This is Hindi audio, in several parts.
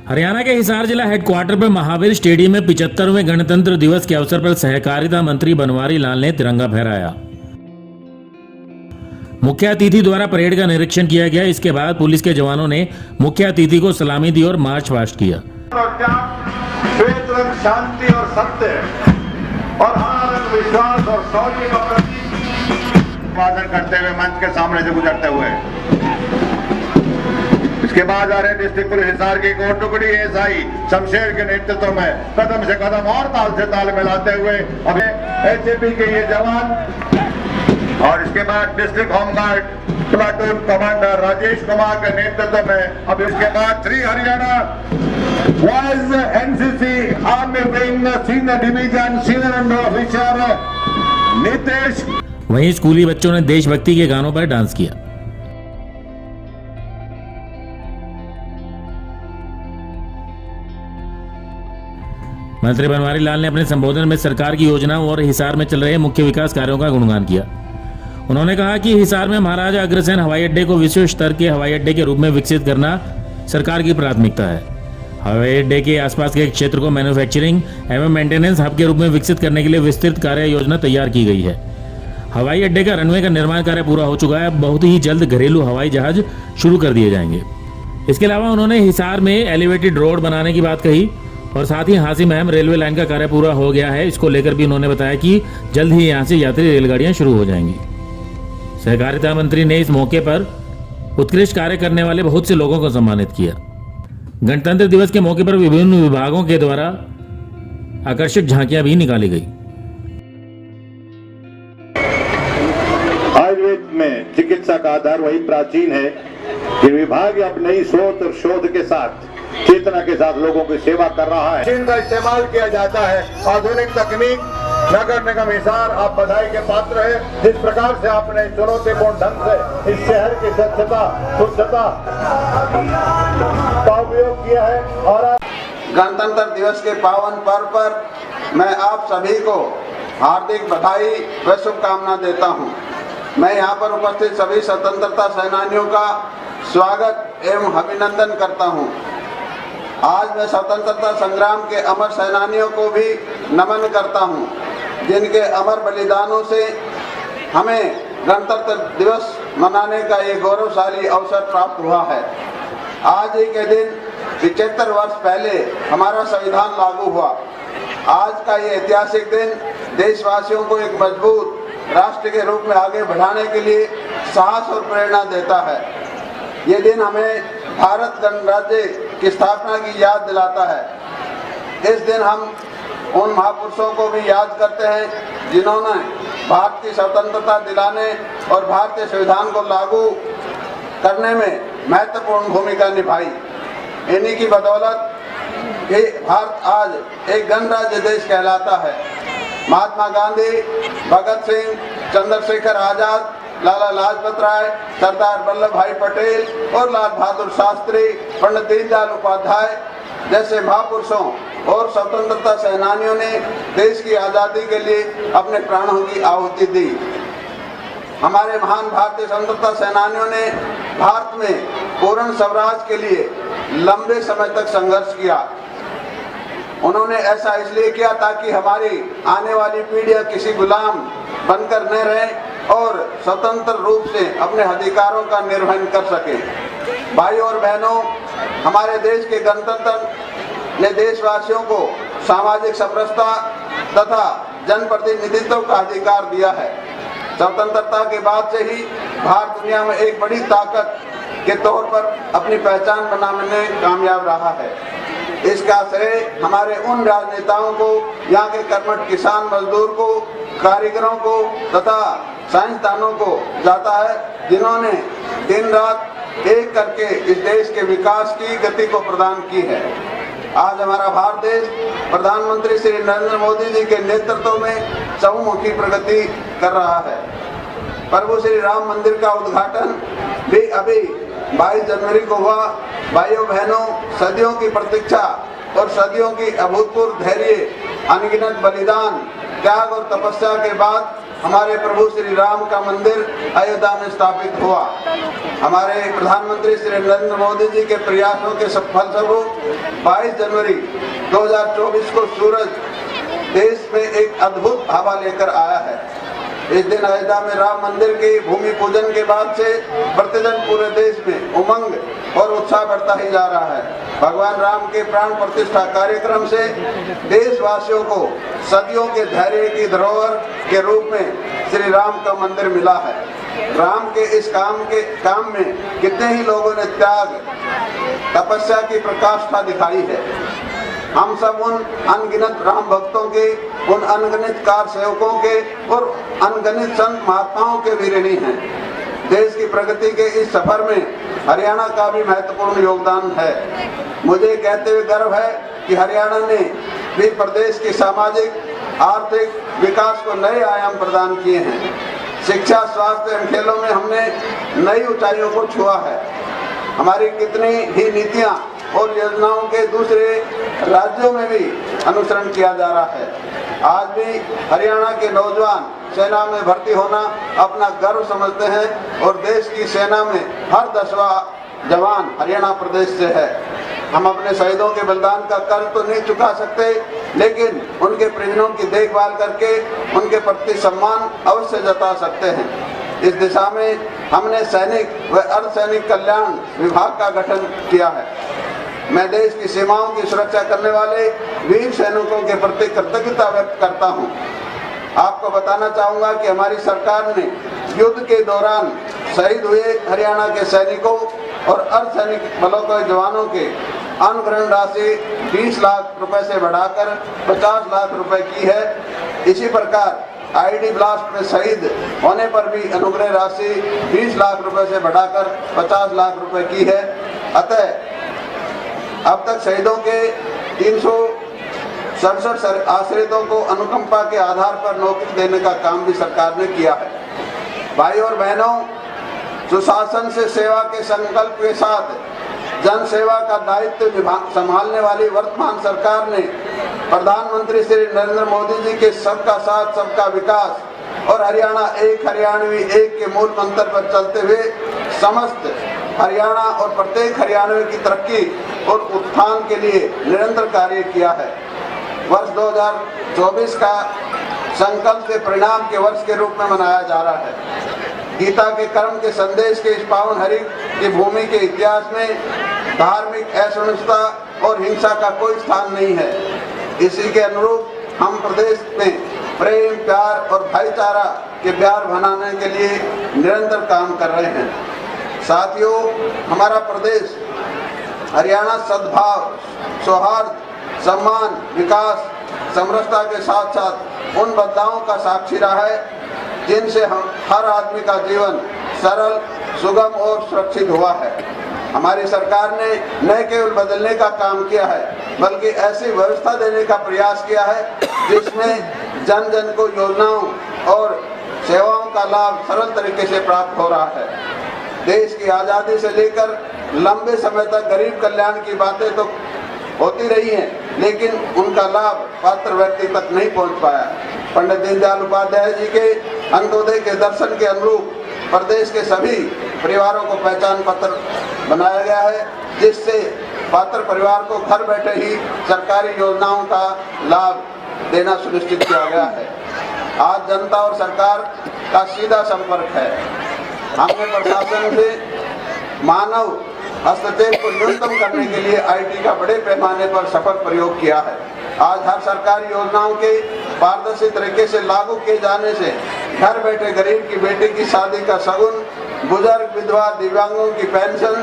हरियाणा के हिसार जिला हेडक्वार्टर पर महावीर स्टेडियम में 75वें गणतंत्र दिवस के अवसर पर सहकारिता मंत्री बनवारी लाल ने तिरंगा फहराया। मुख्य अतिथि द्वारा परेड का निरीक्षण किया गया। इसके बाद पुलिस के जवानों ने मुख्य अतिथि को सलामी दी और मार्च पास्ट किया। श्वेत रंग शांति और सत्य और हरा रंग विश्वास और शौर्य का प्रतीक वादन करते हुए मंच के सामने से गुजरते हुए इसके बाद आ रहे डिस्ट्रिक्ट पुलिस हिसार की एक और टुकड़ी एएसआई शमशेर के नेतृत्व में कदम से कदम और ताल से ताल मिलाते हुए अभी एचएपी के ये जवान और इसके बाद district home guard platoon commander Rajesh Kumar के नेतृत्व में अब इसके बाद Shri Haryana boys NCC army wing senior division senior under officer Nitesh. वहीं स्कूली बच्चों ने देशभक्ति के गानों पर डांस किया। मंत्री बनवारी लाल ने अपने संबोधन में सरकार की योजनाओं और हिसार में चल रहे मुख्य विकास कार्यों का गुणगान किया। उन्होंने कहा कि हिसार में महाराजा अग्रसेन हवाई अड्डे को विश्व स्तर के हवाई अड्डे के रूप में विकसित करना सरकार की प्राथमिकता है। हवाई अड्डे के आसपास के क्षेत्र को मैन्युफैक्चरिंग एवं मेंटेनेंस हब के रूप में विकसित करने के लिए विस्तृत कार्य योजना तैयार की गई है। हवाई अड्डे का रनवे का निर्माण कार्य पूरा हो चुका है। बहुत ही जल्द घरेलू हवाई जहाज शुरू कर दिए जाएंगे। इसके अलावा उन्होंने हिसार में एलिवेटेड रोड बनाने की बात कही और साथ ही हांसी महम रेलवे लाइन का कार्य पूरा हो गया है। इसको लेकर भी उन्होंने बताया कि जल्द ही यहां से यात्री रेलगाड़ियां शुरू हो जाएंगी। सहकारिता मंत्री ने इस मौके पर उत्कृष्ट कार्य करने वाले बहुत से लोगों को सम्मानित किया। गणतंत्र दिवस के मौके पर विभिन्न विभागों के द्वारा आकर्षक झांकियां भी निकाली गई। आयुर्वेद में चिकित्सा का आधार वही प्राचीन है कि विभाग अब नई सोच और शोध के साथ चेतना के साथ लोगों की सेवा कर रहा है। जिनका इस्तेमाल किया जाता है आधुनिक तकनीक। नगर निगम हिसार आप बधाई के पात्र है जिस प्रकार से आपने चुनौतीपूर्ण ढंग से इस शहर की स्वच्छता शुद्धता का उपयोग किया है। और गणतंत्र दिवस के पावन पर्व पर मैं आप सभी को हार्दिक बधाई व शुभकामना देता हूं। मैं यहां पर उपस्थित सभी स्वतंत्रता सेनानियों का स्वागत एवं अभिनंदन करता हूं। आज मैं स्वतंत्रता संग्राम के अमर सेनानियों को भी नमन करता हूं, जिनके अमर बलिदानों से हमें गणतंत्र दिवस मनाने का ये गौरवशाली अवसर प्राप्त हुआ है। आज ही के दिन 75 वर्ष पहले हमारा संविधान लागू हुआ। आज का ये ऐतिहासिक दिन देशवासियों को एक मजबूत राष्ट्र के रूप में आगे बढ़ाने के लिए साहस और प्रेरणा देता है। ये दिन हमें भारत गणराज्य की स्थापना की याद दिलाता है। इस दिन हम उन महापुरुषों को भी याद करते हैं जिन्होंने भारत की स्वतंत्रता दिलाने और भारतीय संविधान को लागू करने में महत्वपूर्ण भूमिका निभाई। इन्हीं की बदौलत ये भारत आज एक गणराज्य देश कहलाता है। महात्मा गांधी, भगत सिंह, चंद्रशेखर आजाद, लाला लाजपत राय, सरदार वल्लभ भाई पटेल और लाल बहादुर शास्त्री, पंडित दीनदयाल उपाध्याय जैसे महापुरुषों और स्वतंत्रता सेनानियों ने देश की आज़ादी के लिए अपने प्राणों की आहुति दी। हमारे महान भारतीय स्वतंत्रता सेनानियों ने भारत में पूर्ण स्वराज के लिए लंबे समय तक संघर्ष किया। उन्होंने ऐसा इसलिए किया ताकि हमारी आने वाली पीढ़ियां किसी गुलाम बनकर न रहें और स्वतंत्र रूप से अपने अधिकारों का निर्वहन कर सके। भाइयों और बहनों, हमारे देश के गणतंत्र ने देशवासियों को सामाजिक समरसता तथा जनप्रतिनिधित्व का अधिकार दिया है। स्वतंत्रता के बाद से ही भारत दुनिया में एक बड़ी ताकत के तौर पर अपनी पहचान बनाने में कामयाब रहा है। इसका श्रेय हमारे उन राजनेताओं को, यहाँ के कर्मठ किसान मजदूर को, कारीगरों को तथा साइंसदानों को जाता है, जिन्होंने दिन रात एक करके इस देश के विकास की गति को प्रदान की है। आज हमारा भारत देश प्रधानमंत्री श्री नरेंद्र मोदी जी के नेतृत्व में चहुमुखी प्रगति कर रहा है। प्रभु श्री राम मंदिर का उद्घाटन भी अभी 22 जनवरी को हुआ। भाइयों बहनों, सदियों की प्रतीक्षा और सदियों की अभूतपूर्व धैर्य, अनगिनत बलिदान, त्याग और तपस्या के बाद हमारे प्रभु श्री राम का मंदिर अयोध्या में स्थापित हुआ। हमारे प्रधानमंत्री श्री नरेंद्र मोदी जी के प्रयासों के फलस्वरूप 22 जनवरी 2024 को सूरज देश में एक अद्भुत हवा लेकर आया है। इस दिन अयोध्या में राम मंदिर के भूमि पूजन के बाद से प्रतिदिन पूरे देश में उमंग और उत्साह बढ़ता ही जा रहा है। भगवान राम के प्राण प्रतिष्ठा कार्यक्रम से देशवासियों को सदियों के धैर्य की धरोहर के रूप में श्री राम का मंदिर मिला है। राम के इस काम में कितने ही लोगों ने त्याग तपस्या की प्रकाष्ठा दिखाई है। हम सब उन अनगिनत राम भक्तों के, उन अनगिनत कार सेवकों के और अनगिनत संत महात्माओं के भी ऋणी हैं। देश की प्रगति के इस सफर में हरियाणा का भी महत्वपूर्ण योगदान है। मुझे कहते हुए गर्व है कि हरियाणा ने भी प्रदेश की सामाजिक आर्थिक विकास को नए आयाम प्रदान किए हैं। शिक्षा, स्वास्थ्य एवं खेलों में हमने नई ऊंचाइयों को छुआ है। हमारी कितनी ही नीतियां और योजनाओं के दूसरे राज्यों में भी अनुसरण किया जा रहा है। आज भी हरियाणा के नौजवान सेना में भर्ती होना अपना गर्व समझते हैं और देश की सेना में हर 10वां जवान हरियाणा प्रदेश से है। हम अपने शहीदों के बलिदान का कर्ज तो नहीं चुका सकते, लेकिन उनके परिजनों की देखभाल करके उनके प्रति सम्मान अवश्य जता सकते हैं। इस दिशा में हमने सैनिक व अर्धसैनिक कल्याण विभाग का गठन किया है। मैं देश की सीमाओं की सुरक्षा करने वाले वीर सैनिकों के प्रति कृतज्ञता व्यक्त करता हूं। आपको बताना चाहूंगा कि हमारी सरकार ने युद्ध के दौरान शहीद हुए हरियाणा के सैनिकों और अर्धसैनिक बलों के जवानों के अनुग्रहण राशि 20 लाख रुपए से बढ़ाकर 50 लाख रुपए की है। इसी प्रकार आईडी ब्लास्ट में शहीद होने पर भी अनुग्रह राशि 20 लाख रुपए से बढ़ाकर 50 लाख रुपए की है। अतः अब तक शहीदों के 367 आश्रितों को अनुकंपा के आधार पर नौकरी देने का काम भी सरकार ने किया है। भाई और बहनों, सुशासन से सेवा के संकल्प के साथ जन सेवा का दायित्व संभालने वाली वर्तमान सरकार ने प्रधानमंत्री श्री नरेंद्र मोदी जी के सबका साथ सबका विकास और हरियाणा एक हरियाणवी एक के मूल मंत्र पर चलते हुए समस्त हरियाणा और प्रत्येक हरियाणवी की तरक्की और उत्थान के लिए निरंतर कार्य किया है। वर्ष 2024 का संकल्प के परिणाम के वर्ष के रूप में मनाया जा रहा है। गीता के कर्म के संदेश के इस पावन हरि की भूमि के इतिहास में धार्मिक असहिष्णुता और हिंसा का कोई स्थान नहीं है। इसी के अनुरूप हम प्रदेश में प्रेम, प्यार और भाईचारा के प्यार बनाने के लिए निरंतर काम कर रहे हैं। साथियों, हमारा प्रदेश हरियाणा सद्भाव, सौहार्द, सम्मान, विकास, समरसता के साथ साथ उन बदलावों का साक्षी रहा है जिनसे हम हर आदमी का जीवन सरल, सुगम और सुरक्षित हुआ है। हमारी सरकार ने न केवल बदलने का काम किया है, बल्कि ऐसी व्यवस्था देने का प्रयास किया है जिसमें जन जन को योजनाओं और सेवाओं का लाभ सरल तरीके से प्राप्त हो रहा है। देश की आज़ादी से लेकर लंबे समय तक गरीब कल्याण की बातें तो होती रही हैं, लेकिन उनका लाभ पात्र व्यक्ति तक नहीं पहुंच पाया। पंडित दीनदयाल उपाध्याय जी के अंत्योदय के दर्शन के अनुरूप प्रदेश के सभी परिवारों को पहचान पत्र बनाया गया है, जिससे पात्र परिवार को घर बैठे ही सरकारी योजनाओं का लाभ देना सुनिश्चित किया गया है। आज जनता और सरकार का सीधा संपर्क है। हमने प्रशासन से मानव हस्तक्षेप को न्यूनतम करने के लिए IT का बड़े पैमाने पर सफल प्रयोग किया है। आज हर सरकारी योजनाओं के पारदर्शी तरीके से लागू किए जाने से घर बैठे गरीब की बेटी की शादी का शगुन, बुजुर्ग, विधवा, दिव्यांगों की pension,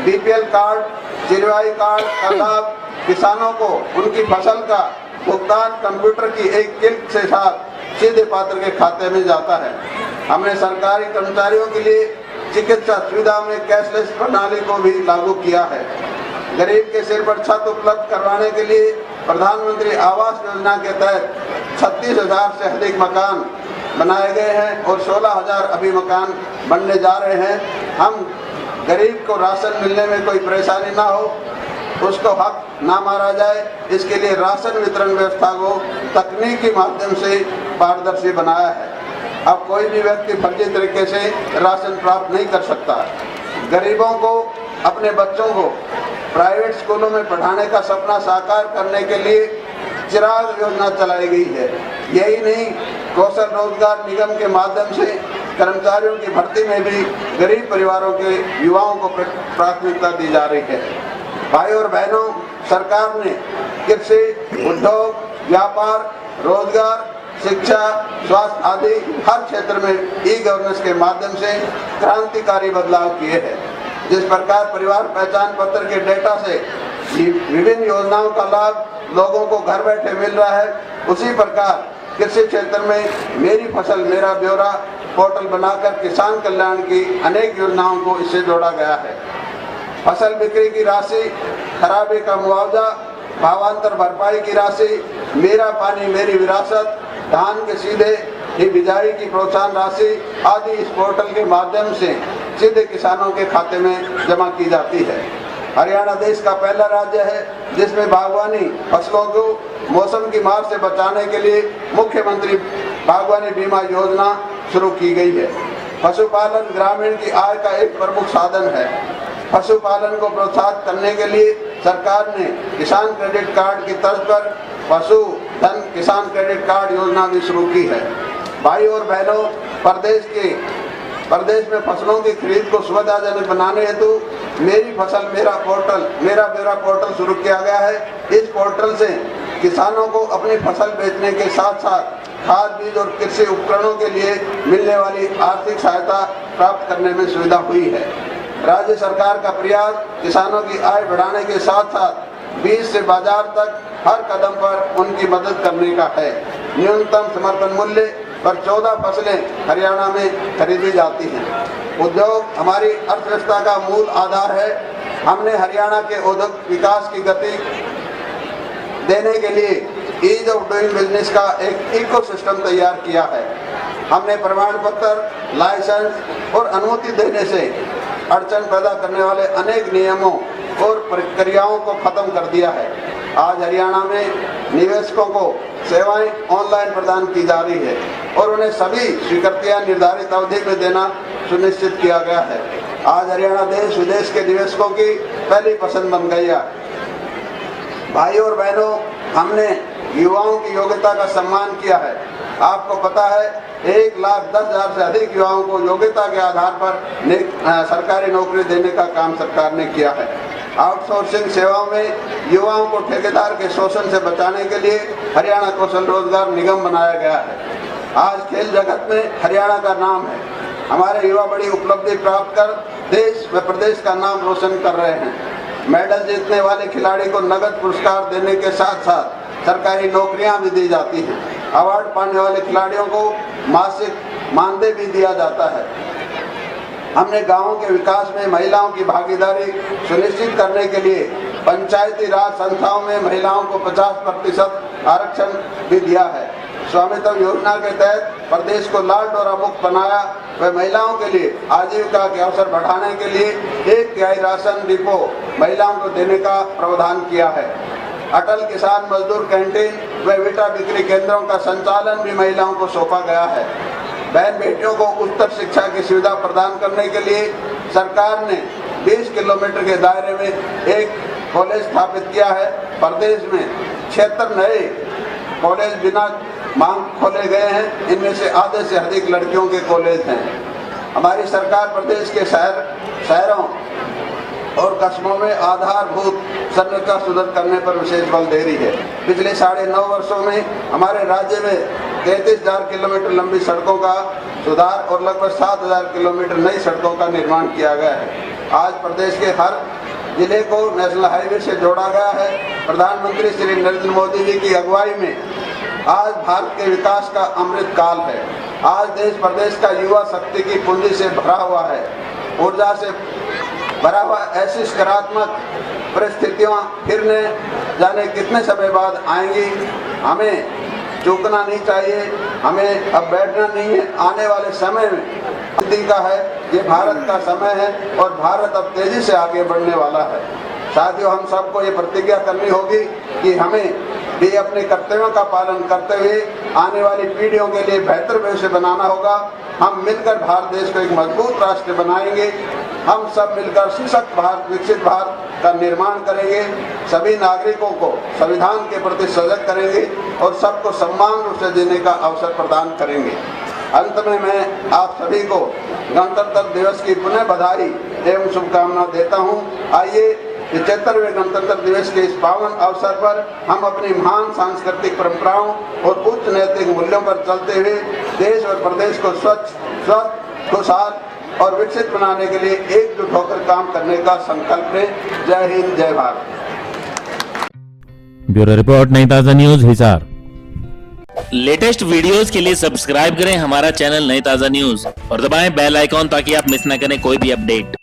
BPL card, Chirwai card का लाभ, किसानों को उनकी फसल का भुगतान कंप्यूटर की एक क्लिक से साथ सीधे पात्र के खाते में जाता है। हमने सरकारी कर्मचारियों के लिए चिकित्सा सुविधा में कैशलेस प्रणाली को भी लागू किया है। गरीब के सिर पर छत उपलब्ध करवाने के लिए प्रधानमंत्री आवास योजना के तहत 36,000 से अधिक मकान बनाए गए हैं और 16,000 अभी मकान बनने जा रहे हैं। हम गरीब को राशन मिलने में कोई परेशानी ना हो, उसको हक ना मारा जाए, इसके लिए राशन वितरण व्यवस्था को तकनीकी माध्यम से पारदर्शी बनाया है। अब कोई भी व्यक्ति फर्जी तरीके से राशन प्राप्त नहीं कर सकता। गरीबों को, अपने बच्चों को प्राइवेट स्कूलों में पढ़ाने का सपना साकार करने के लिए चिराग योजना चलाई गई है। यही नहीं, कौशल रोजगार निगम के माध्यम से कर्मचारियों की भर्ती में भी गरीब परिवारों के युवाओं को प्राथमिकता दी जा रही है। भाई और बहनों, सरकार ने कृषि, उद्योग, व्यापार, रोजगार, शिक्षा, स्वास्थ्य आदि हर क्षेत्र में ई गवर्नेंस के माध्यम से क्रांतिकारी बदलाव किए हैं। जिस प्रकार परिवार पहचान पत्र के डेटा से विभिन्न योजनाओं का लाभ लोगों को घर बैठे मिल रहा है, उसी प्रकार कृषि क्षेत्र में मेरी फसल मेरा ब्यौरा पोर्टल बनाकर किसान कल्याण की अनेक योजनाओं को इससे जोड़ा गया है। फसल बिक्री की राशि, खराबे का मुआवजा, भावांतर भरपाई की राशि, मेरा पानी मेरी विरासत, धान के सीधे ही बिजाई की प्रोत्साहन राशि आदि इस पोर्टल के माध्यम से सीधे किसानों के खाते में जमा की जाती है। हरियाणा देश का पहला राज्य है जिसमें बागवानी फसलों को मौसम की मार से बचाने के लिए मुख्यमंत्री बागवानी बीमा योजना शुरू की गई है। पशुपालन ग्रामीण की आय का एक प्रमुख साधन है। पशुपालन को प्रोत्साहित करने के लिए सरकार ने किसान क्रेडिट कार्ड की तर्ज पर पशु धन किसान क्रेडिट कार्ड योजना भी शुरू की है। भाई और बहनों, प्रदेश में फसलों की खरीद को सुविधाजनक बनाने हेतु मेरी फसल मेरा पोर्टल, मेरा ब्यौरा पोर्टल शुरू किया गया है। इस पोर्टल से किसानों को अपनी फसल बेचने के साथ साथ खाद, बीज और कृषि उपकरणों के लिए मिलने वाली आर्थिक सहायता प्राप्त करने में सुविधा हुई है। राज्य सरकार का प्रयास किसानों की आय बढ़ाने के साथ साथ बीज से बाजार तक हर कदम पर उनकी मदद करने का है। न्यूनतम समर्थन मूल्य पर 14 फसलें हरियाणा में खरीदी जाती हैं। उद्योग हमारी अर्थव्यवस्था का मूल आधार है। हमने हरियाणा के औद्योगिक विकास की गति देने के लिए ईज ऑफ डूइंग बिजनेस का एक इकोसिस्टम तैयार किया है। हमने प्रमाण पत्र, लाइसेंस और अनुमति देने से अड़चन पैदा करने वाले अनेक नियमों और प्रक्रियाओं को खत्म कर दिया है। आज हरियाणा में निवेशकों को सेवाएं ऑनलाइन प्रदान की जा रही है और उन्हें सभी स्वीकृतियां निर्धारित अवधि में देना सुनिश्चित किया गया है। आज हरियाणा देश विदेश के निवेशकों की पहली पसंद बन गई है। भाई और बहनों, हमने युवाओं की योग्यता का सम्मान किया है। आपको पता है 1,10,000 से अधिक युवाओं को योग्यता के आधार पर सरकारी नौकरी देने का काम सरकार ने किया है। आउटसोर्सिंग सेवाओं में युवाओं को ठेकेदार के शोषण से बचाने के लिए हरियाणा कौशल रोजगार निगम बनाया गया है। आज खेल जगत में हरियाणा का नाम है। हमारे युवा बड़ी उपलब्धि प्राप्त कर देश व प्रदेश का नाम रोशन कर रहे हैं। मेडल जीतने वाले खिलाड़ी को नगद पुरस्कार देने के साथ साथ सरकारी नौकरियां भी दी जाती हैं। अवार्ड पाने वाले खिलाड़ियों को मासिक मानदेय भी दिया जाता है। हमने गांवों के विकास में महिलाओं की भागीदारी सुनिश्चित करने के लिए पंचायती राज संस्थाओं में महिलाओं को 50% आरक्षण भी दिया है। स्वामित्व योजना के तहत प्रदेश को लाल डोरा मुक्त बनाया व महिलाओं के लिए आजीविका के अवसर बढ़ाने के लिए 1/3 राशन डिपो महिलाओं को देने का प्रावधान किया है। अटल किसान मजदूर कैंटीन व विटा बिक्री केंद्रों का संचालन भी महिलाओं को सौंपा गया है। बहन बेटियों को उच्चतर शिक्षा की सुविधा प्रदान करने के लिए सरकार ने 20 किलोमीटर के दायरे में एक कॉलेज स्थापित किया है। प्रदेश में 76 नए कॉलेज बिना मांग खोले गए हैं। इनमें से आधे से अधिक लड़कियों के कॉलेज हैं। हमारी सरकार प्रदेश के शहरों और कस्बों में आधारभूत संरचना सुदृढ़ करने पर विशेष बल दे रही है। पिछले 9.5 वर्षों में हमारे राज्य में 33,000 किलोमीटर लंबी सड़कों का सुधार और लगभग 7,000 किलोमीटर नई सड़कों का निर्माण किया गया है। आज प्रदेश के हर जिले को नेशनल हाईवे से जोड़ा गया है। प्रधानमंत्री श्री नरेंद्र मोदी जी की अगुवाई में आज भारत के विकास का अमृत काल है। आज देश प्रदेश का युवा शक्ति की पूंजी से भरा हुआ है। ऊर्जा से भरा हुआ ऐसी सकारात्मक परिस्थितियाँ फिर ने जाने कितने समय बाद आएंगी। हमें चूकना नहीं चाहिए, हमें अब बैठना नहीं है। आने वाले समय में दिन का है, ये भारत का समय है और भारत अब तेजी से आगे बढ़ने वाला है। साथियों, हम सबको ये प्रतिज्ञा करनी होगी कि हमें भी अपने कर्तव्यों का पालन करते हुए आने वाली पीढ़ियों के लिए बेहतर भविष्य बनाना होगा। हम मिलकर भारत देश को एक मजबूत राष्ट्र बनाएंगे। हम सब मिलकर सशक्त भारत, विकसित भारत का निर्माण करेंगे। सभी नागरिकों को संविधान के प्रति सजग करेंगे और सबको समान रूप से जीने का अवसर प्रदान करेंगे। अंत में मैं आप सभी को गणतंत्र दिवस की पुनः बधाई एवं शुभकामना देता हूं। आइए 75वें गणतंत्र दिवस के इस पावन अवसर पर हम अपनी महान सांस्कृतिक परंपराओं और उच्च नैतिक मूल्यों पर चलते हुए देश और प्रदेश को स्वच्छ, स्वस्थ, खुशहाल और विकसित बनाने के लिए एकजुट होकर काम करने का संकल्प लें। जय हिंद, जय भारत। ब्यूरो रिपोर्ट, नई ताजा न्यूज, हिसार। लेटेस्ट वीडियोस के लिए सब्सक्राइब करें हमारा चैनल नई ताजा न्यूज और दबाएं बेल आइकॉन ताकि आप मिस ना करें कोई भी अपडेट।